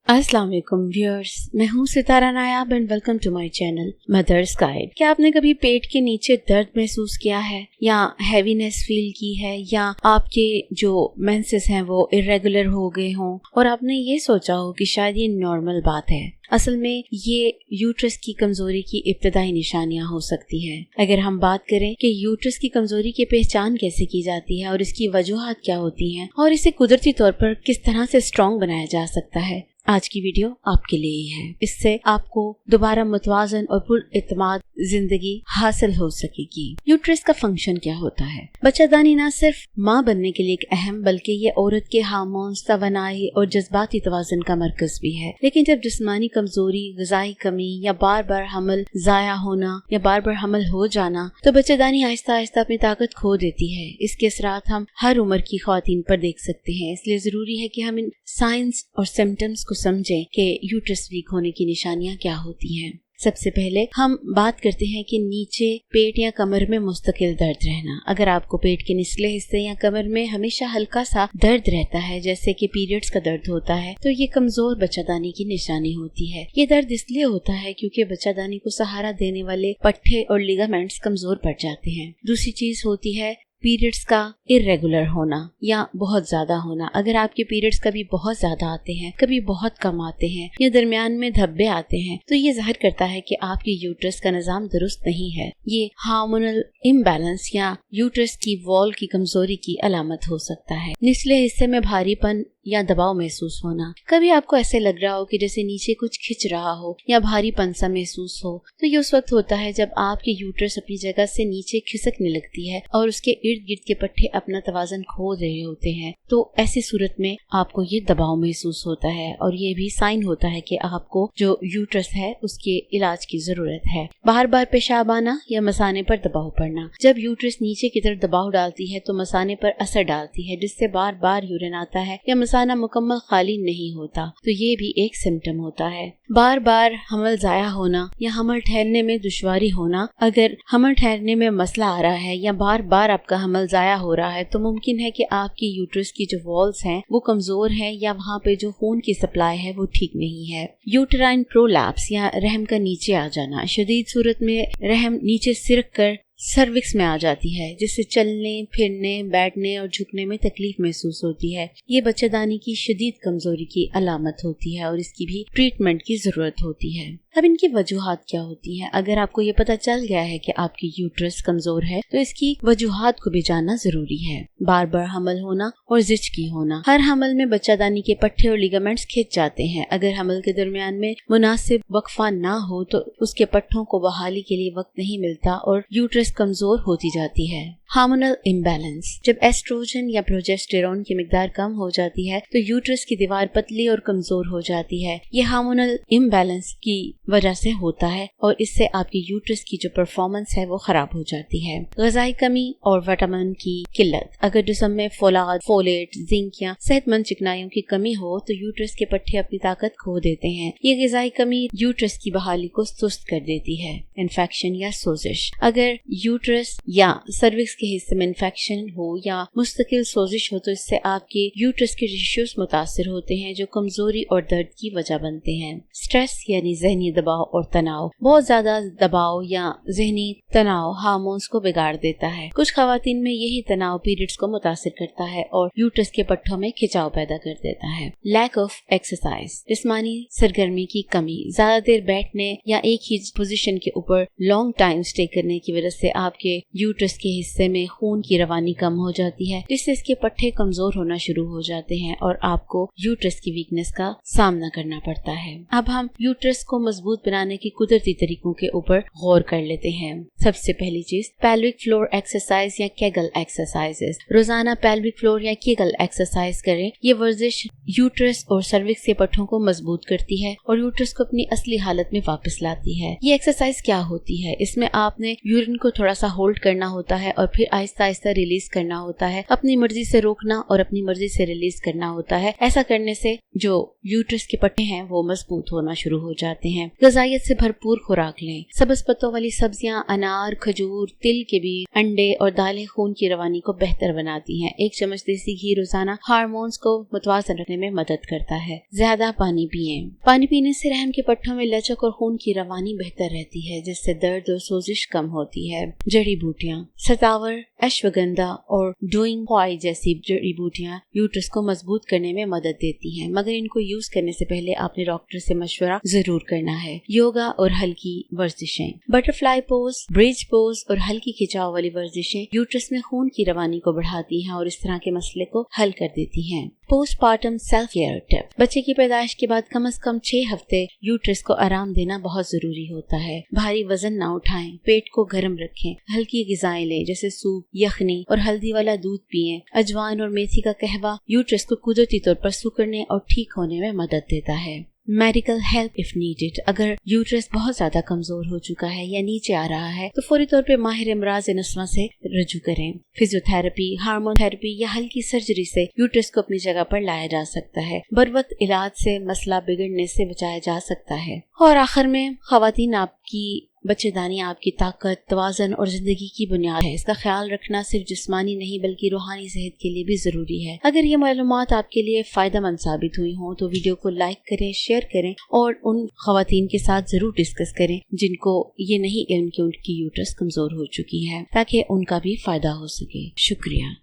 अस्सलाम वालेकुम व्यूअर्स, मैं हूँ Sitara Nayab and welcome to my channel Mother's Guide. क्या आपने कभी पेट के नीचे दर्द महसूस किया है या हैवीनेस फील की है या आपके जो मेंसेस हैं वो इरेगुलर हो गए हों और आपने ये सोचा हो कि शायद ये नॉर्मल बात है? असल में ये यूट्रस की कमजोरी की इब्तदाई निशानियां हो सकती है। अगर हम बात करें कि यूट्रस की कमजोरी की पहचान कैसे की जाती है और इसकी वजूहात क्या होती हैं और इसे कुदरती तौर पर किस तरह से स्ट्रॉन्ग बनाया जा सकता है, आज की वीडियो आपके लिए ही है। इससे आपको दोबारा मुतवाजन और पुरइत्माद जिंदगी हासिल हो सकेगी। यूट्रस का फंक्शन क्या होता है? बच्चादानी न सिर्फ माँ बनने के लिए एक अहम बल्कि ये औरत के हार्मोन्स, तवानाई और जज्बाती तवाज़ुन का मरकज भी है। लेकिन जब जिस्मानी कमजोरी, ग़िज़ाई कमी या बार बार हमल ज़ाया होना या बार बार हमल हो जाना, तो बच्चादानी आहिस्ता आहिस्ता अपनी ताकत खो देती है। इसके असरात हम हर उम्र की ख्वातीन पर देख सकते हैं। इसलिए जरूरी है कि हम इन साइंस और सिम्टम्स समझें कि यूट्रस वीक होने की निशानियां क्या होती हैं। सबसे पहले हम बात करते हैं कि नीचे पेट या कमर में मुस्तकिल दर्द रहना। अगर आपको पेट के निचले हिस्से या कमर में हमेशा हल्का सा दर्द रहता है, जैसे कि पीरियड्स का दर्द होता है, तो ये कमजोर बच्चादानी की निशानी होती है। ये दर्द इसलिए होता है क्योंकि बच्चादानी को सहारा देने वाले पट्टे और लिगामेंट्स कमजोर पड़ जाते हैं। दूसरी चीज होती है पीरियड्स का इरेगुलर होना या बहुत ज्यादा होना। अगर आपके पीरियड्स कभी बहुत ज्यादा आते हैं, कभी बहुत कम आते हैं या दरमियान में धब्बे आते हैं, तो ये जाहिर करता है कि आपके यूट्रस का निजाम दुरुस्त नहीं है। ये हार्मोनल इम्बैलेंस या यूट्रस की वॉल की कमजोरी की अलामत हो सकता है। निचले हिस्से में भारीपन या दबाव महसूस होना। कभी आपको ऐसे लग रहा हो कि जैसे नीचे कुछ खिंच रहा हो या भारीपन सा महसूस हो, तो ये उस वक्त होता है जब आपके यूट्रस अपनी जगह से नीचे खिसकने लगती है और उसके इर्द गिर्द के पट्टे अपना तवाज़ुन खो रहे होते हैं। तो ऐसी सूरत में आपको ये दबाव महसूस होता है और ये भी साइन होता है कि आपको जो यूट्रस है उसके इलाज की जरूरत है। बार बार पेशाब आना या मसाने पर दबाव पड़ना। जब यूट्रस नीचे की तरफ दबाव डालती है तो मसाने पर असर डालती है, जिससे बार बार यूरिन आता है या मसाना मुकम्मल खाली नहीं होता, तो ये भी एक सिम्टम होता है। बार बार हमल जाया होना या हमल ठहरने में दुश्वारी होना। अगर हमल ठहरने में मसला आ रहा है या बार बार आपका हमल जाया हो रहा है, तो मुमकिन है कि आपकी यूट्रस की जो वॉल्स हैं वो कमजोर हैं या वहाँ पे जो खून की सप्लाई है वो ठीक नहीं है। यूटेराइन प्रोलैप्स या रहम का नीचे आ जाना। शदीद सूरत में रहम नीचे सिरक कर सर्विक्स में आ जाती है, जिससे चलने, फिरने, बैठने और झुकने में तकलीफ महसूस होती है। ये बच्चादानी की शदीद कमजोरी की अलामत होती है और इसकी भी ट्रीटमेंट की जरूरत होती है। अब इनकी वजूहात क्या होती हैं? अगर आपको ये पता चल गया है कि आपकी यूट्रस कमजोर है, तो इसकी वजूहात को भी जानना जरूरी है। बार बार हमल होना और ज़िचकी होना। हर हमल में बच्चादानी के पट्टे और लिगामेंट्स खिंच जाते हैं। अगर हमल के दरमियान में मुनासिब वक्फा ना हो तो उसके पट्टों को बहाली के लिए वक्त नहीं मिलता और यूट्रस कमजोर होती जाती है। Hormonal imbalance. जब एस्ट्रोजन या प्रोजेस्टेरोन की मिकदार कम हो जाती है तो यूट्रस की दीवार पतली और कमजोर हो जाती है। ये हार्मोनल इम्बैलेंस की वजह से होता है और इससे आपकी यूट्रस की जो परफॉर्मेंस है वो खराब हो जाती है। ग़िज़ाई कमी और विटामिन की किल्लत। अगर जिस्म में फोलाद, फोलेट, जिंक या सेहतमंद चिकनाइयों की कमी हो तो यूट्रस के पट्टे अपनी ताकत खो देते हैं। ये ग़िज़ाई कमी यूट्रस की बहाली को सुस्त कर देती है। इन्फेक्शन या सोजिश। अगर यूट्रस या सर्विक्स के हिस्से में इन्फेक्शन हो या मुस्तकिल सोजिश हो तो इससे आपके यूट्रस के टिश्यूज मुतासिर होते हैं, जो कमजोरी और दर्द की वजह बनते हैं। स्ट्रेस यानी ज़हनी दबाव और तनाव। बहुत ज्यादा दबाव या ज़हनी तनाव हार्मोन्स को बिगाड़ देता है। कुछ खवातीन में यही तनाव पीरियड्स को मुतासिर करता है और यूट्रस के पट्टों में खिंचाव पैदा कर देता है। Lack of exercise. जिस्मानी सरगर्मी की कमी। ज्यादा देर बैठने या एक ही पोजीशन के ऊपर लॉन्ग टाइम स्टे करने की वजह से आपके यूट्रस के हिस्से में खून की रवानी कम हो जाती है, जिससे इसके पट्टे कमजोर होना शुरू हो जाते हैं और आपको यूट्रस की वीकनेस का सामना करना पड़ता है। अब हम यूट्रस को मजबूत बनाने की कुदरती तरीकों के ऊपर गौर कर लेते हैं। सबसे पहली चीज पेल्विक फ्लोर एक्सरसाइज या केगल एक्सरसाइजेस। रोजाना पेल्विक फ्लोर या केगल एक्सरसाइज करें। ये वर्जिश यूट्रस और सर्विक्स के पट्टों को मजबूत करती है और यूट्रस को अपनी असली हालत में वापस लाती है। ये एक्सरसाइज क्या होती है? इसमें आपने यूरिन को थोड़ा सा होल्ड करना होता है और फिर आहिस्ता आहिस्ता रिलीज करना होता है। अपनी मर्जी से रोकना और अपनी मर्जी से रिलीज करना होता है। ऐसा करने से जो यूट्रस के पट्टे हैं वो मजबूत होना शुरू हो जाते हैं। غذائیت سے بھرپور خوراک لیں۔ سبز پتوں والی سبزیاں، انار، کھجور، تل کے بیج، انڈے اور دالیں خون کی روانی کو بہتر بناتی ہیں۔ 1 چمچ دیسی گھی روزانہ ہارمونز کو متوازن رکھنے میں مدد کرتا ہے۔ زیادہ پانی پئیں۔ پانی پینے سے رحم کے پٹھوں میں لچک اور خون کی روانی بہتر رہتی ہے، جس سے درد اور سوزش کم ہوتی ہے۔ جڑی بوٹیاں، ستاور، اشوگندھا اور ڈوئنگ ہوائے جیسی جڑی بوٹیاں یوٹرس کو مضبوط کرنے میں مدد دیتی ہیں، مگر ان کو یوز کرنے سے پہلے آپ نے ڈاکٹر سے مشورہ ضرور کرنا ہے۔ یوگا اور ہلکی ورزشیں، بٹرفلائی پوز، برج پوز اور ہلکی کھچاؤ والی ورزشیں یوٹرس میں خون کی روانی کو بڑھاتی ہیں اور اس طرح کے مسئلے کو حل کر دیتی ہیں۔ پوسٹ پارٹم سیلف کیئر ٹپ، بچے کی پیدائش کے بعد کم از کم 6 ہفتے یوٹرس کو آرام دینا بہت ضروری ہوتا ہے۔ بھاری وزن نہ اٹھائیں، پیٹ کو گرم رکھیں، ہلکی غذائیں لیں جیسے سوپ، یخنی اور ہلدی والا دودھ پئیں۔ اجوائن اور میتھی کا قہوہ یوٹرس کو قدرتی طور پر سکڑنے اور ٹھیک ہونے میں مدد دیتا ہے۔ میڈیکل ہیلپ اف نیڈڈ، اگر یوٹرس بہت زیادہ کمزور ہو چکا ہے یا نیچے آ رہا ہے تو فوری طور پہ ماہر امراض نسواں سے رجوع کریں۔ فزیوتھراپی، ہارمون تھراپی یا ہلکی سرجری سے یوٹرس کو اپنی جگہ پر لایا جا سکتا ہے۔ بروقت علاج سے مسئلہ بگڑنے سے بچایا جا سکتا ہے۔ اور آخر میں خواتین، آپ کی بچے دانی آپ کی طاقت، توازن اور زندگی کی بنیاد ہے۔ اس کا خیال رکھنا صرف جسمانی نہیں بلکہ روحانی صحت کے لیے بھی ضروری ہے۔ اگر یہ معلومات آپ کے لیے فائدہ مند ثابت ہوئی ہوں تو ویڈیو کو لائک کریں، شیئر کریں اور ان خواتین کے ساتھ ضرور ڈسکس کریں جن کو یہ نہیں علم کہ ان کی یوٹرس کمزور ہو چکی ہے، تاکہ ان کا بھی فائدہ ہو سکے۔ شکریہ۔